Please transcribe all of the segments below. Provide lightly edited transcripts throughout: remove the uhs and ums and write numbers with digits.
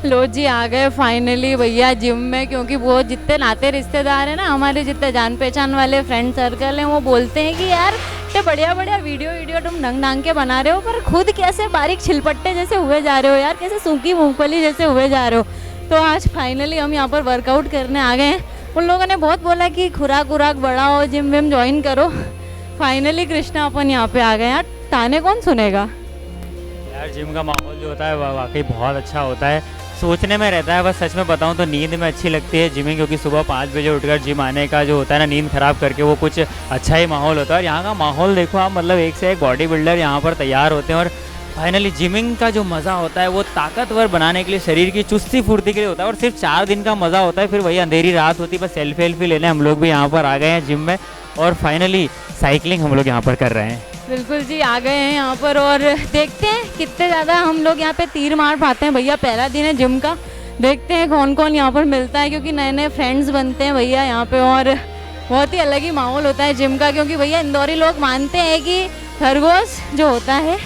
लो जी आ गए फाइनली भैया जिम में, क्योंकि वो जितने नाते रिश्तेदार हैं ना, हमारे जितने जान पहचान वाले फ्रेंड सर्कल हैं, वो बोलते हैं कि यार इतने बढ़िया बढ़िया वीडियो तुम नंग नांग के बना रहे हो, पर खुद कैसे बारीक छिलपट्टे जैसे हुए जा रहे हो यार, कैसे सूखी मूंगफली जैसे हुए जा रहे हो। तो आज फाइनली हम यहाँ पर वर्कआउट करने आ गए हैं। उन लोगों ने बहुत बोला कि खुराक वुराक बढ़ाओ, जिम विम ज्वाइन करो। फाइनली कृष्णा अपन यहाँ पे आ गए यार, ताने कौन सुनेगा। यार जिम का माहौल जो होता है वाकई बहुत अच्छा होता है, सोचने में रहता है। बस सच में बताऊं तो नींद में अच्छी लगती है जिमिंग, क्योंकि सुबह 5 बजे उठकर जिम आने का जो होता है ना, नींद खराब करके वो कुछ अच्छा ही माहौल होता है। और यहाँ का माहौल देखो आप, मतलब एक से एक बॉडी बिल्डर यहाँ पर तैयार होते हैं। और फाइनली जिमिंग का जो मज़ा होता है वो ताकतवर बनाने के लिए, शरीर की चुस्ती फुर्ती के लिए होता है। और सिर्फ 4 दिन का मज़ा होता है, फिर वही अंधेरी रात होती है। बस सेल्फी लेने हम लोग भी यहाँ पर आ गए हैं जिम में, और फाइनली साइकिलिंग हम लोग यहाँ पर कर रहे हैं। बिल्कुल जी आ गए हैं यहाँ पर, और देखते हैं कितने ज़्यादा हम लोग यहाँ पे तीर मार पाते हैं। भैया पहला दिन है जिम का, देखते हैं कौन कौन यहाँ पर मिलता है, क्योंकि नए नए फ्रेंड्स बनते हैं भैया यहाँ पे। और बहुत ही अलग ही माहौल होता है जिम का, क्योंकि भैया इंदौरी लोग मानते हैं कि खरगोश जो होता है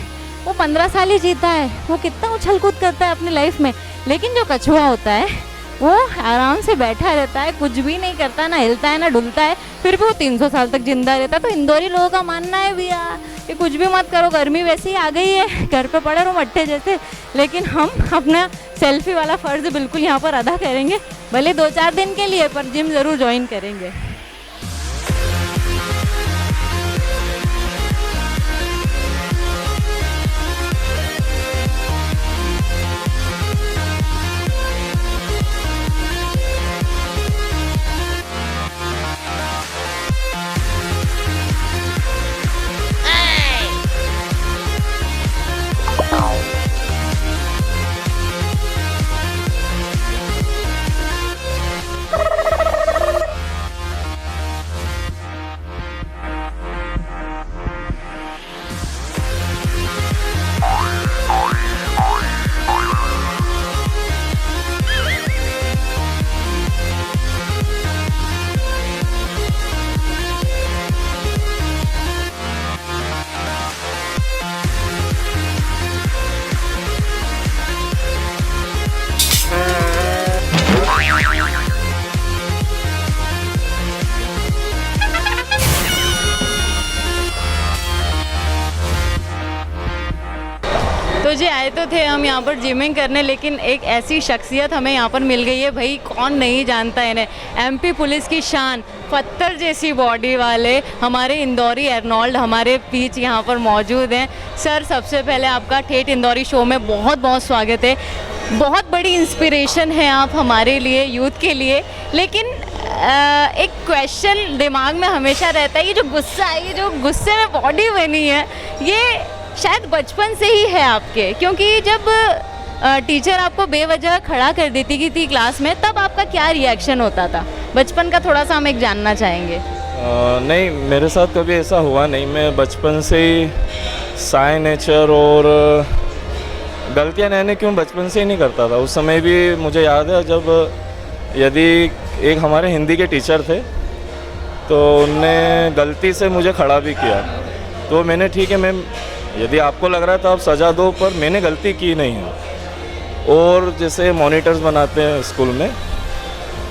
वो 15 साल ही जीता है, वो कितना उछल कूद करता है अपनी लाइफ में। लेकिन जो कछुआ होता है वो आराम से बैठा रहता है, कुछ भी नहीं करता, ना हिलता है ना डुलता है, फिर भी वो 300 साल तक जिंदा रहता है। तो इंदौरी लोगों का मानना है भैया कि कुछ भी मत करो, गर्मी वैसे ही आ गई है, घर पे पड़े रहो मट्ठे जैसे। लेकिन हम अपना सेल्फी वाला फ़र्ज़ बिल्कुल यहाँ पर अदा करेंगे, भले 2-4 दिन के लिए, पर जिम ज़रूर ज्वाइन करेंगे। तो जी आए तो थे हम यहाँ पर जिमिंग करने, लेकिन एक ऐसी शख्सियत हमें यहाँ पर मिल गई है, भाई कौन नहीं जानता इन्हें। एमपी पुलिस की शान, पत्थर जैसी बॉडी वाले हमारे इंदौरी अर्नोल्ड हमारे बीच यहाँ पर मौजूद हैं। सर सबसे पहले आपका ठेठ इंदौरी शो में बहुत बहुत स्वागत है। बहुत बड़ी इंस्पिरेशन है आप हमारे लिए, यूथ के लिए। लेकिन एक क्वेश्चन दिमाग में हमेशा रहता है, ये जो गुस्सा है, ये जो गुस्से में बॉडी बनी है, ये शायद बचपन से ही है आपके, क्योंकि जब टीचर आपको बेवजह खड़ा कर देती थी क्लास में, तब आपका क्या रिएक्शन होता था? बचपन का थोड़ा सा हम एक जानना चाहेंगे। नहीं, मेरे साथ कभी ऐसा हुआ नहीं। मैं बचपन से ही साय नेचर और गलतियाँ मैंने क्यों बचपन से ही नहीं करता था। उस समय भी मुझे याद है, जब यदि एक हमारे हिंदी के टीचर थे तो उनने गलती से मुझे खड़ा भी किया, तो मैंने ठीक है मैम, यदि आपको लग रहा है तो आप सज़ा दो, पर मैंने गलती की नहीं है। और जैसे मॉनिटर्स बनाते हैं स्कूल में,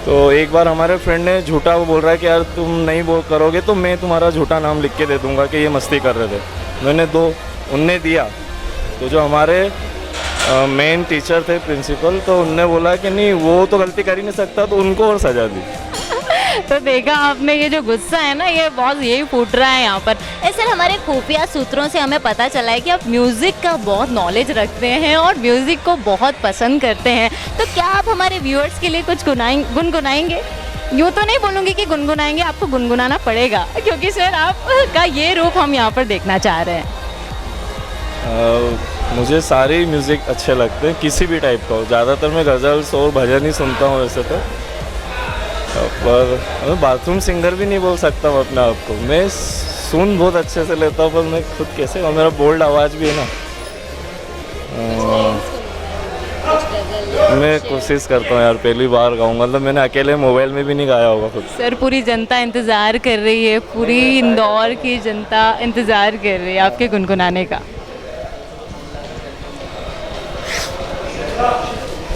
तो एक बार हमारे फ्रेंड ने झूठा, वो बोल रहा है कि यार तुम नहीं वो करोगे तो मैं तुम्हारा झूठा नाम लिख के दे दूँगा कि ये मस्ती कर रहे थे। मैंने उनने दिया, तो जो हमारे मेन टीचर थे प्रिंसिपल, तो उनने बोला कि नहीं वो तो गलती कर ही नहीं सकता, तो उनको और सज़ा दी। तो देखा आपने, ये जो गुस्सा है ना, ये बहुत यही फूट रहा है यहाँ पर। ऐसे हमारे खुफिया सूत्रों से हमें पता चला है कि आप म्यूज़िक का बहुत नॉलेज रखते हैं और म्यूज़िक को बहुत पसंद करते हैं। तो क्या आप हमारे व्यूअर्स के लिए कुछ गुनगुनाएंगे? यूँ तो नहीं बोलूँगी कि गुनगुनाएंगे, आपको गुनगुनाना पड़ेगा, क्योंकि सर आपका ये रूप हम यहाँ पर देखना चाह रहे हैं। मुझे सारे म्यूज़िक अच्छे लगते हैं, किसी भी टाइप का हो। ज़्यादातर मैं गज़ल्स और भजन ही सुनता हूँ वैसे तो, पर मैं बाथरूम सिंगर भी नहीं बोल सकता हूँ अपने आप को। मैं सुन बहुत अच्छे से लेता हूँ, पर मैं खुद कैसे, और मेरा बोल्ड आवाज़ भी है ना। मैं कोशिश करता हूँ यार, पहली बार गाऊंगा, मतलब मैंने अकेले मोबाइल में भी नहीं गाया होगा खुद। सर पूरी जनता इंतज़ार कर रही है, पूरी इंदौर की जनता इंतज़ार कर रही है आपके गुनगुनाने का।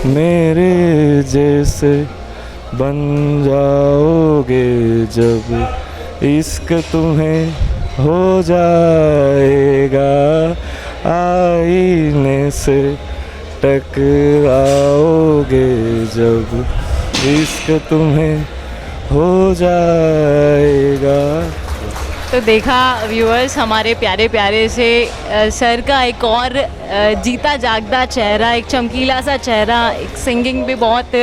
मेरे जैसे बन जाओगे जब इश्क तुम्हें हो जाएगा, आईने से टकराओगे जब इश्क तुम्हें हो जाएगा। तो देखा व्यूअर्स, हमारे प्यारे प्यारे से सर का एक और जीता जागता चेहरा, एक चमकीला सा चेहरा, एक सिंगिंग भी बहुत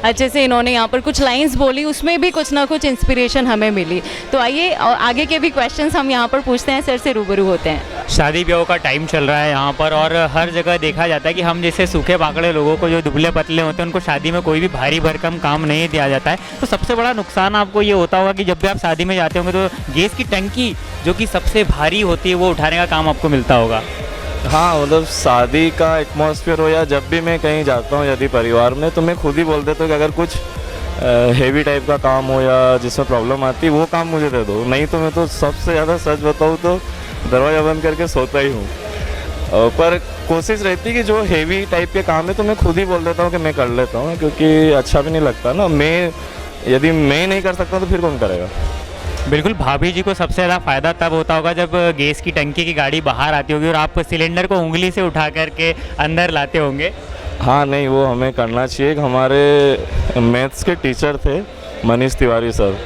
अच्छे से इन्होंने यहाँ पर कुछ लाइंस बोली, उसमें भी कुछ ना कुछ इंस्पिरेशन हमें मिली। तो आइए आगे के भी क्वेश्चंस हम यहाँ पर पूछते हैं, सर से रूबरू होते हैं। शादी ब्याह का टाइम चल रहा है यहाँ पर, और हर जगह देखा जाता है कि हम जैसे सूखे पाकड़े लोगों को, जो दुबले पतले होते हैं, उनको शादी में कोई भी भारी भरकम काम नहीं दिया जाता है। तो सबसे बड़ा नुकसान आपको ये होता होगा कि जब भी आप शादी में जाते होंगे तो गैस की टंकी जो कि सबसे भारी होती है वो उठाने का काम आपको मिलता होगा। हाँ, मतलब शादी का एटमॉस्फेयर हो या जब भी मैं कहीं जाता हूँ यदि परिवार में, तो मैं खुद ही बोल देता हूँ कि अगर कुछ हेवी टाइप का काम हो या जिसमें प्रॉब्लम आती है वो काम मुझे दे दो, नहीं तो मैं तो सबसे ज़्यादा सच बताऊँ तो दरवाज़ा बंद करके सोता ही हूँ। पर कोशिश रहती है कि जो हेवी टाइप के काम है तो मैं खुद ही बोल देता हूँ कि मैं कर लेता हूँ, क्योंकि अच्छा भी नहीं लगता ना। यदि मैं नहीं कर सकता तो फिर कौन करेगा। बिल्कुल, भाभी जी को सबसे ज़्यादा फ़ायदा तब होता होगा जब गैस की टंकी की गाड़ी बाहर आती होगी और आप सिलेंडर को उंगली से उठा करके अंदर लाते होंगे। हाँ, नहीं, वो हमें करना चाहिए। हमारे मैथ्स के टीचर थे मनीष तिवारी सर,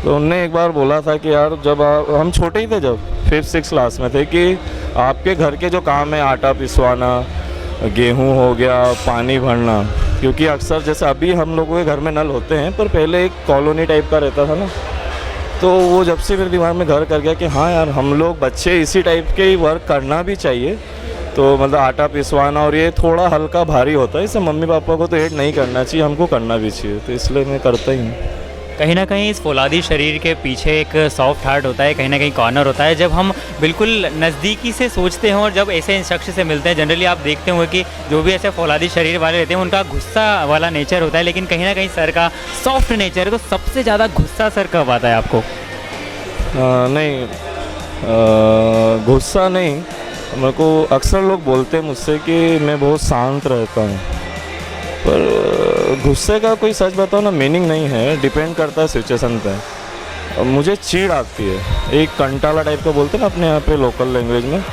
तो उनने एक बार बोला था कि यार जब हम छोटे ही थे, जब 5th-6th क्लास में थे, कि आपके घर के जो काम है, आटा पिसवाना, गेहूँ हो गया, पानी भरना, क्योंकि अक्सर जैसे अभी हम लोगों के घर में नल होते हैं, पर पहले एक कॉलोनी टाइप का रहता था ना, तो वो जब से मेरे दिमाग में घर कर गया कि हाँ यार, हम लोग बच्चे इसी टाइप के ही वर्क करना भी चाहिए। तो मतलब आटा पिसवाना, और ये थोड़ा हल्का भारी होता है, इसे मम्मी पापा को तो ऐड नहीं करना चाहिए, हमको करना भी चाहिए, तो इसलिए मैं करता ही हूँ। कहीं ना कहीं इस फौलादी शरीर के पीछे एक सॉफ्ट हार्ट होता है, कहीं ना कहीं कॉर्नर होता है। जब हम बिल्कुल नज़दीकी से सोचते हैं और जब ऐसे शख्स से मिलते हैं, जनरली आप देखते होंगे कि जो भी ऐसे फौलादी शरीर वाले रहते हैं उनका गुस्सा वाला नेचर होता है, लेकिन कहीं ना कहीं सर का सॉफ्ट नेचर है। तो सबसे ज़्यादा गुस्सा सर कब आता है आपको? नहीं, गुस्सा नहीं। मेरे को अक्सर लोग बोलते हैं मुझसे कि मैं बहुत शांत रहता हूँ, पर गुस्से का कोई सच बताओ ना मीनिंग नहीं है, डिपेंड करता है सिचुएशन पे। मुझे चिढ़ आती है, एक कंटाला टाइप का बोलते हैं ना अपने यहाँ पे लोकल लैंग्वेज में।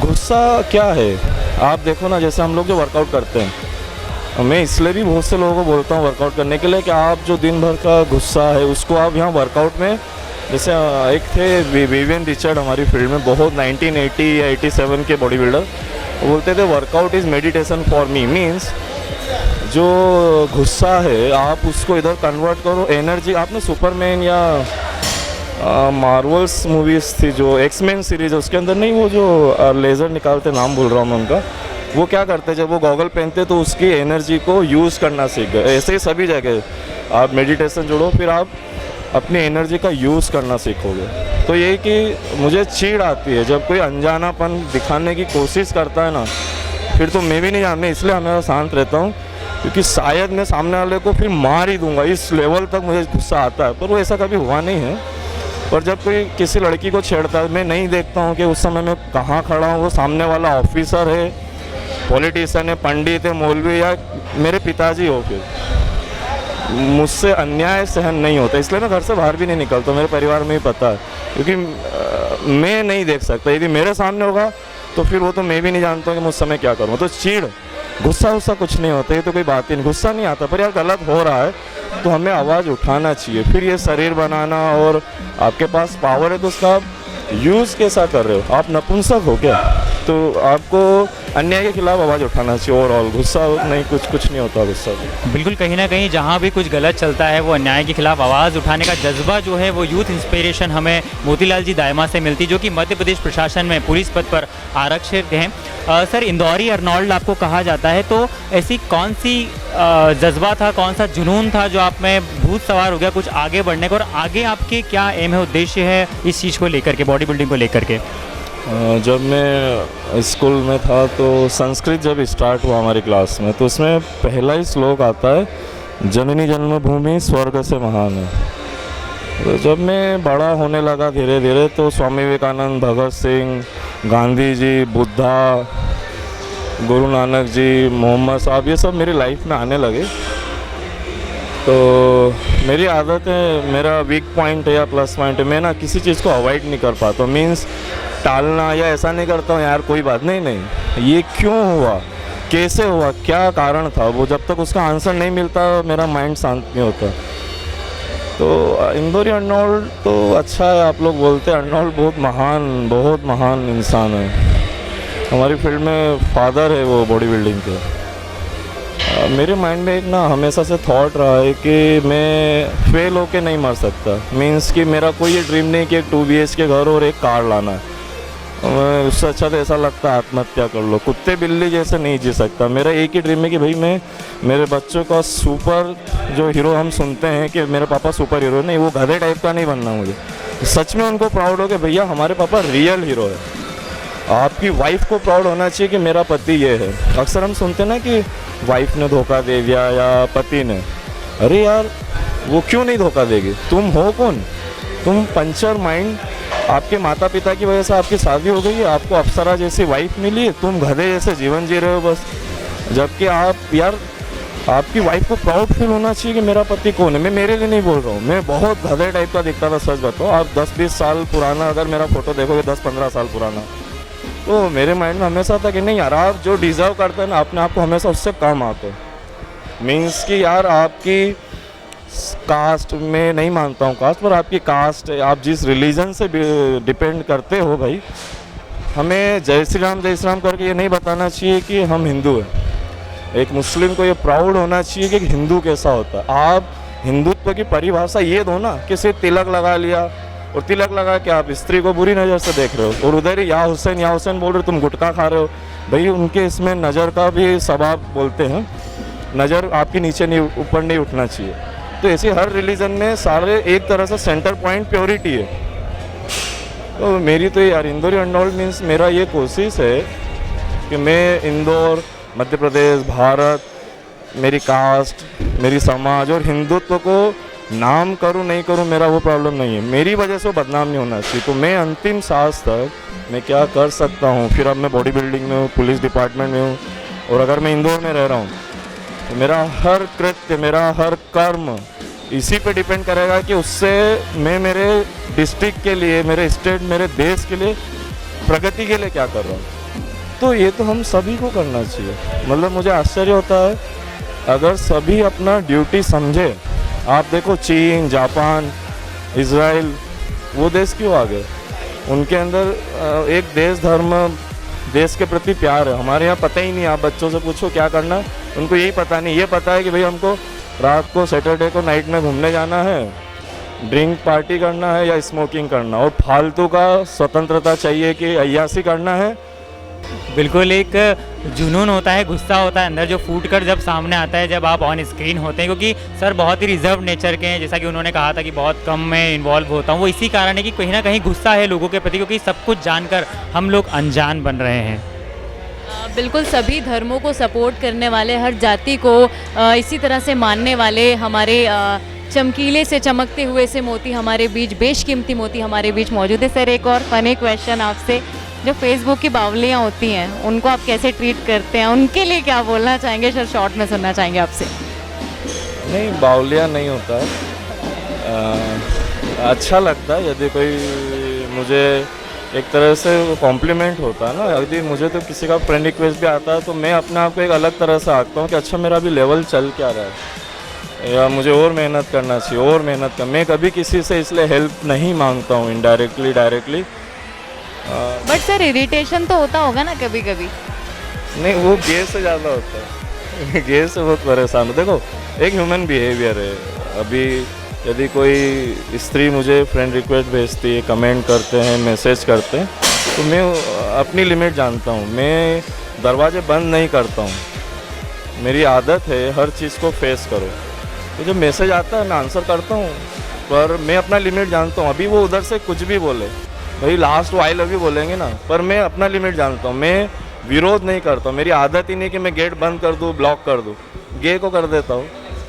गुस्सा क्या है, आप देखो ना, जैसे हम लोग जो वर्कआउट करते हैं, मैं इसलिए भी बहुत से लोगों को बोलता हूँ वर्कआउट करने के लिए कि आप जो दिन भर का गुस्सा है उसको आप यहाँ वर्कआउट में, जैसे एक थे विवियन रिचर्ड हमारी फील्ड में, बहुत 1980 या 87 के बॉडी बिल्डर, वो बोलते थे workout is meditation for me. Means जो गुस्सा है आप उसको इधर कन्वर्ट करो एनर्जी। आपने सुपरमैन या मार्वल्स मूवीज़ थी जो एक्समैन सीरीज है, उसके अंदर नहीं, वो जो लेज़र निकालते, नाम भूल रहा हूँ मैं उनका, वो क्या करते, जब वो गॉगल पहनते तो उसकी एनर्जी को यूज़ करना सीख गए। ऐसे ही सभी जगह आप मेडिटेशन जोड़ो, फिर आप अपनी एनर्जी का यूज़ करना सीखोगे। तो ये कि मुझे चिढ़ आती है जब कोई अनजानापन दिखाने की कोशिश करता है ना, फिर तो मैं भी नहीं जानता, इसलिए हमेशा शांत रहता हूँ, क्योंकि शायद मैं सामने वाले को फिर मार ही दूंगा, इस लेवल तक मुझे गुस्सा आता है। पर वो ऐसा कभी हुआ नहीं है। पर जब कोई किसी लड़की को छेड़ता है, मैं नहीं देखता हूँ कि उस समय मैं कहाँ खड़ा हूँ, वो सामने वाला ऑफिसर है, पॉलिटिशियन है, पंडित है, मौलवी या मेरे पिताजी हो, फिर मुझसे अन्याय सहन नहीं होता। इसलिए मैं घर से बाहर भी नहीं निकलता, मेरे परिवार में ही पता है, क्योंकि मैं नहीं देख सकता। यदि मेरे सामने होगा तो फिर वो तो मैं भी नहीं जानता हूँ कि मुझ समय क्या करूँ। तो चिढ़, गुस्सा कुछ नहीं होता, ये तो कोई बात ही नहीं, गुस्सा नहीं आता। पर यार गलत हो रहा है तो हमें आवाज़ उठाना चाहिए। फिर ये शरीर बनाना, और आपके पास पावर है तो उसका आप यूज़ कैसा कर रहे हो। आप नपुंसक हो क्या, तो आपको अन्याय के खिलाफ आवाज़ उठाना चाहिए। ओवरऑल गुस्सा नहीं, कुछ नहीं होता गुस्सा। बिल्कुल, कहीं ना कहीं जहाँ भी कुछ गलत चलता है वो अन्याय के खिलाफ आवाज़ उठाने का जज्बा जो है वो यूथ इंस्पिरेशन हमें मोतीलाल जी दायमा से मिलती, जो कि मध्य प्रदेश प्रशासन में पुलिस पद पर आरक्षित हैं। सर, इंदौरी अर्नोल्ड आपको कहा जाता है, तो ऐसी कौन सी जज्बा था, कौन सा जुनून था जो आप में भूत सवार हो गया कुछ आगे बढ़ने का, और आगे आपके क्या एम है, उद्देश्य है इस चीज़ को लेकर के, बॉडी बिल्डिंग को लेकर के? जब मैं स्कूल में था तो संस्कृत जब स्टार्ट हुआ हमारी क्लास में, तो उसमें पहला ही श्लोक आता है, जननी जन्मभूमि स्वर्ग से महान है। तो जब मैं बड़ा होने लगा धीरे धीरे, तो स्वामी विवेकानंद, भगत सिंह, गांधी जी, बुद्धा, गुरु नानक जी, मोहम्मद साहब, ये सब मेरी लाइफ में आने लगे। तो मेरी आदत है, मेरा वीक पॉइंट है या प्लस पॉइंट है, मैं ना किसी चीज़ को अवॉइड नहीं कर पाता, मीन्स टालना या ऐसा नहीं करता हूँ यार कोई बात नहीं, नहीं ये क्यों हुआ, कैसे हुआ, क्या कारण था, वो जब तक उसका आंसर नहीं मिलता मेरा माइंड शांत नहीं होता। तो इंदौरी अर्नोल्ड तो अच्छा है, आप लोग बोलते हैं अर्नोल्ड बहुत महान इंसान है, हमारी फील्ड में फादर है वो बॉडी बिल्डिंग के। मेरे माइंड में एक ना हमेशा से थॉट रहा है कि मैं फेल होके नहीं मर सकता, मीन्स कि मेरा कोई ये ड्रीम नहीं कि एक 2 BHK घर और एक कार लाना है, मैं उससे अच्छा तो ऐसा लगता है आत्महत्या कर लो, कुत्ते बिल्ली जैसे नहीं जी सकता। मेरा एक ही ड्रीम है कि भाई मैं मेरे बच्चों का सुपर जो हीरो हम सुनते हैं कि मेरे पापा सुपर हीरो, नहीं वो गधे टाइप का नहीं बनना मुझे, सच में उनको प्राउड हो कि भैया हमारे पापा रियल हीरो है। आपकी वाइफ को प्राउड होना चाहिए कि मेरा पति ये है। अक्सर हम सुनते ना कि वाइफ ने धोखा दे दिया या पति ने, अरे यार वो क्यों नहीं धोखा देगी, तुम हो कौन, तुम पंचर माइंड, आपके माता पिता की वजह से आपकी शादी हो गई है, आपको अप्सरा जैसी वाइफ मिली, तुम गधे जैसे जीवन जी रहे हो बस। जबकि आप यार आपकी वाइफ को प्राउड फील होना चाहिए कि मेरा पति कौन है। मैं मेरे लिए नहीं बोल रहा हूँ, मैं बहुत गधे टाइप का दिखता था, सच बताओ। आप 10-20 साल पुराना अगर मेरा फोटो देखोगे, 10-15 साल पुराना, तो मेरे माइंड में हमेशा था कि नहीं यार आप जो डिज़र्व करते हैं ना अपने आप को हमेशा उससे कम आते हो। मीन्स कि यार आपकी कास्ट में नहीं मानता हूँ कास्ट, पर आपकी कास्ट आप जिस रिलीजन से डिपेंड करते हो भाई, हमें जय श्री राम करके ये नहीं बताना चाहिए कि हम हिंदू हैं। एक मुस्लिम को ये प्राउड होना चाहिए कि हिंदू कैसा होता है। आप हिंदुत्व की परिभाषा ये दो ना कि सिर्फ तिलक लगा लिया और तिलक लगा के आप स्त्री को बुरी नज़र से देख रहे हो और उधर ही या हुसैन बोल रहे हो, तुम गुटखा खा रहे हो। भाई उनके इसमें नज़र का भी स्वभाव बोलते हैं, नज़र आपके नीचे नहीं ऊपर नहीं उठना चाहिए। तो ऐसे हर रिलीजन में सारे एक तरह से सेंटर पॉइंट प्योरिटी है। तो मेरी तो यार इंदौरी अर्नोल्ड मीन्स मेरा ये कोशिश है कि मैं इंदौर, मध्य प्रदेश, भारत, मेरी कास्ट, मेरी समाज और हिंदुत्व को नाम करूं नहीं करूं मेरा वो प्रॉब्लम नहीं है, मेरी वजह से वो बदनाम नहीं होना चाहिए। तो मैं अंतिम सांस तक मैं क्या कर सकता हूं, फिर अब मैं बॉडी बिल्डिंग में हूँ, पुलिस डिपार्टमेंट में हूँ, और अगर मैं इंदौर में रह रहा हूँ तो मेरा हर कृत्य, मेरा हर कर्म इसी पे डिपेंड करेगा कि उससे मैं मेरे डिस्ट्रिक्ट के लिए, मेरे स्टेट, मेरे देश के लिए, प्रगति के लिए क्या कर रहा हूँ। तो ये तो हम सभी को करना चाहिए। मतलब मुझे आश्चर्य होता है अगर सभी अपना ड्यूटी समझे। आप देखो चीन, जापान, इज़राइल, वो देश क्यों आ गए, उनके अंदर एक देश धर्म, देश के प्रति प्यार है। हमारे यहाँ पता ही नहीं, आप बच्चों से पूछो क्या करना, उनको यही पता नहीं। ये पता है कि भाई हमको रात को सैटरडे को नाइट में घूमने जाना है, ड्रिंक पार्टी करना है या स्मोकिंग करना, और फालतू का स्वतंत्रता चाहिए कि अय्यासी करना है। बिल्कुल एक जुनून होता है, गुस्सा होता है अंदर जो फूट कर जब सामने आता है जब आप ऑन स्क्रीन होते हैं, क्योंकि सर बहुत ही रिजर्व नेचर के हैं, जैसा कि उन्होंने कहा था कि बहुत कम मैं इन्वॉल्व होता हूँ। वो इसी कारण है कि कहीं ना कहीं गुस्सा है लोगों के प्रति, क्योंकि सब कुछ जानकर हम लोग अनजान बन रहे हैं। बिल्कुल सभी धर्मों को सपोर्ट करने वाले, हर जाति को इसी तरह से मानने वाले हमारे चमकीले से चमकते हुए से मोती हमारे बीच, बेशकीमती मोती हमारे बीच मौजूद है। सर एक और फनी क्वेश्चन आपसे, जो फेसबुक की बावलियाँ होती हैं उनको आप कैसे ट्रीट करते हैं, उनके लिए क्या बोलना चाहेंगे? सर शॉर्ट में सुनना चाहेंगे आपसे। नहीं, बावलिया नहीं होता है, अच्छा लगता है यदि कोई मुझे एक तरह से कॉम्प्लीमेंट होता है ना। यदि मुझे तो किसी का फ्रेंड रिक्वेस्ट भी आता है तो मैं अपने आप को एक अलग तरह से आंकता हूँ कि अच्छा मेरा अभी लेवल चल क्या रहा है, या मुझे और मेहनत करना चाहिए, और मेहनत कर। मैं कभी किसी से इसलिए हेल्प नहीं मांगता हूँ, indirectly directly. But sir irritation तो होता होगा ना कभी कभी? नहीं, वो गे से ज़्यादा होता है गे से बहुत परेशान हो। देखो एक ह्यूमन बिहेवियर है। अभी यदि कोई स्त्री मुझे फ्रेंड रिक्वेस्ट भेजती है, कमेंट करते हैं, मैसेज करते हैं, तो मैं अपनी लिमिट जानता हूँ, मैं दरवाजे बंद नहीं करता हूँ। मेरी आदत है हर चीज़ को फेस करो। तो जब मैसेज आता है मैं आंसर करता हूँ, पर मैं अपना लिमिट जानता हूँ। अभी वो उधर से कुछ भी बोले, भाई लास्ट वो आई लव यू बोलेंगे ना, पर मैं अपना लिमिट जानता हूँ, मैं विरोध नहीं करता हूँ। मेरी आदत ही नहीं कि मैं गेट बंद कर दूँ, ब्लॉक कर दूँ। गे को कर देता हूँ।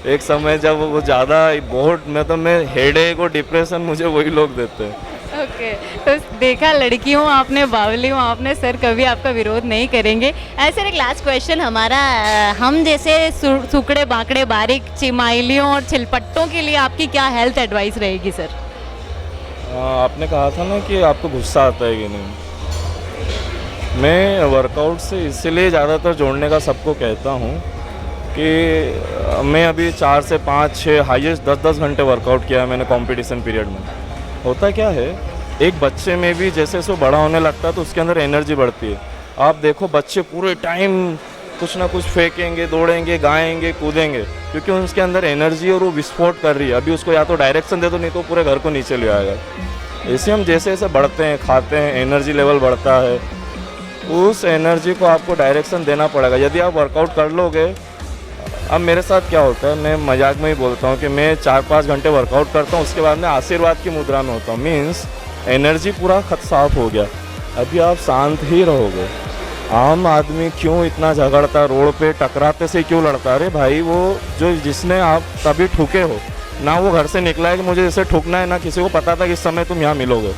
एक समय जब वो ज़्यादा बहुत, मतलब मैं हेडेक और डिप्रेशन मुझे वही लोग देते हैं। ओके, तो देखा, लड़की हूँ आपने, बावली हूँ आपने, सर कभी आपका विरोध नहीं करेंगे। ऐसे एक लास्ट क्वेश्चन हमारा, हम जैसे सुकड़े बाकड़े बारीक चिमाइलियों और छिलपट्टों के लिए आपकी क्या हेल्थ एडवाइस रहेगी सर? आपने कहा था ना कि आपको गुस्सा आता है कि नहीं। मैं वर्कआउट से इसीलिए ज़्यादातर जोड़ने का सबको कहता हूँ कि मैं अभी 4 से 5, 6 हाईएस्ट 10-10 घंटे वर्कआउट किया है मैंने कंपटीशन पीरियड में। होता क्या है, एक बच्चे में भी जैसे जैसे बड़ा होने लगता है तो उसके अंदर एनर्जी बढ़ती है। आप देखो बच्चे पूरे टाइम कुछ ना कुछ फेंकेंगे, दौड़ेंगे, गाएंगे, कूदेंगे, क्योंकि उसके अंदर एनर्जी और वो विस्फोट कर रही है। अभी उसको या तो डायरेक्शन दे दो, नहीं तो पूरे घर को नीचे ले आएगा। ऐसे हम जैसे जैसे बढ़ते हैं, खाते हैं, एनर्जी लेवल बढ़ता है, उस एनर्जी को आपको डायरेक्शन देना पड़ेगा। यदि आप वर्कआउट कर लोगे, अब मेरे साथ क्या होता है, मैं मजाक में ही बोलता हूँ कि मैं 4-5 घंटे वर्कआउट करता हूँ, उसके बाद में आशीर्वाद की मुद्रा में होता हूँ। मीन्स एनर्जी पूरा खत साफ हो गया, अभी आप शांत ही रहोगे। आम आदमी क्यों इतना झगड़ता, रोड पे टकराते से क्यों लड़ता? अरे भाई, वो जो जिसने आप कभी ठुके हो ना, वो घर से निकला है कि मुझे जैसे ठुकना है, ना किसी को पता था कि इस समय तुम यहाँ मिलोगे।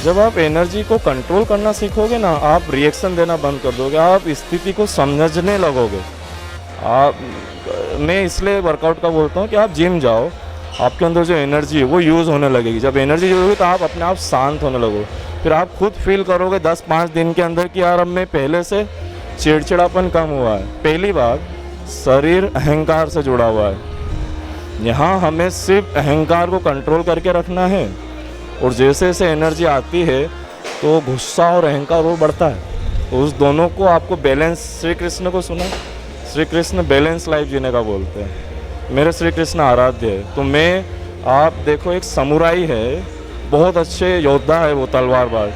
जब आप एनर्जी को कंट्रोल करना सीखोगे ना, आप रिएक्शन देना बंद कर दोगे, आप स्थिति को समझने लगोगे। आप मैं इसलिए वर्कआउट का बोलता हूँ कि आप जिम जाओ, आपके अंदर जो एनर्जी है वो यूज़ होने लगेगी। जब एनर्जी यूज़ होगी तो आप अपने आप शांत होने लगोगे। फिर आप खुद फील करोगे 10-5 दिन के अंदर कि यार अब मैं पहले से चिड़चिड़ापन कम हुआ है। पहली बात, शरीर अहंकार से जुड़ा हुआ है। यहाँ हमें सिर्फ अहंकार को कंट्रोल करके रखना है, और जैसे जैसे एनर्जी आती है तो गुस्सा और अहंकार वो बढ़ता है। तो उस दोनों को आपको बैलेंस, श्री कृष्ण को सुना, श्री कृष्ण बैलेंस लाइफ जीने का बोलते हैं। मेरे श्री कृष्ण आराध्य है। तो मैं, आप देखो, एक समुराई है, बहुत अच्छे योद्धा है वो, तलवारबाज।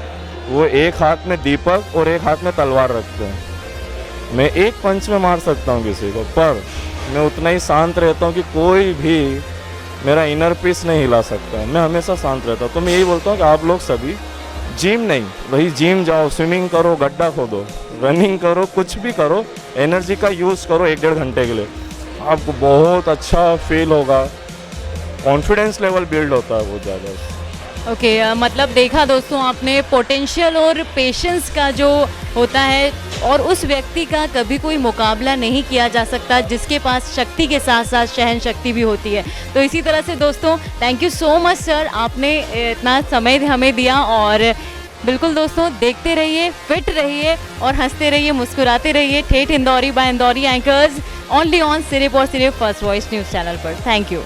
वो एक हाथ में दीपक और एक हाथ में तलवार रखते हैं। मैं एक पंच में मार सकता हूँ किसी को, पर मैं उतना ही शांत रहता हूँ कि कोई भी मेरा इनर पीस नहीं हिला सकता है। मैं हमेशा शांत रहता हूँ। तो मैं यही बोलता हूँ कि आप लोग सभी जिम नहीं, वही जिम जाओ, स्विमिंग करो, गड्ढा खोदो, रनिंग करो, कुछ भी करो, एनर्जी का यूज़ करो 1-1.5 घंटे के लिए। आपको बहुत अच्छा फील होगा, कॉन्फिडेंस लेवल बिल्ड होता है बहुत ज़्यादा। ओके, मतलब देखा दोस्तों आपने, पोटेंशियल और पेशेंस का जो होता है, और उस व्यक्ति का कभी कोई मुकाबला नहीं किया जा सकता जिसके पास शक्ति के साथ साथ सहन शक्ति भी होती है। तो इसी तरह से दोस्तों, thank you so much sir, आपने इतना समय हमें दिया। और बिल्कुल दोस्तों, देखते रहिए, फिट रहिए और हंसते रहिए, मुस्कुराते रहिए। ठेठ इंदौरी बाय इंदौरी एंकर्स, ओनली ऑन सिर्फ और सिर्फ फर्स्ट वॉइस न्यूज़ चैनल पर। Thank you.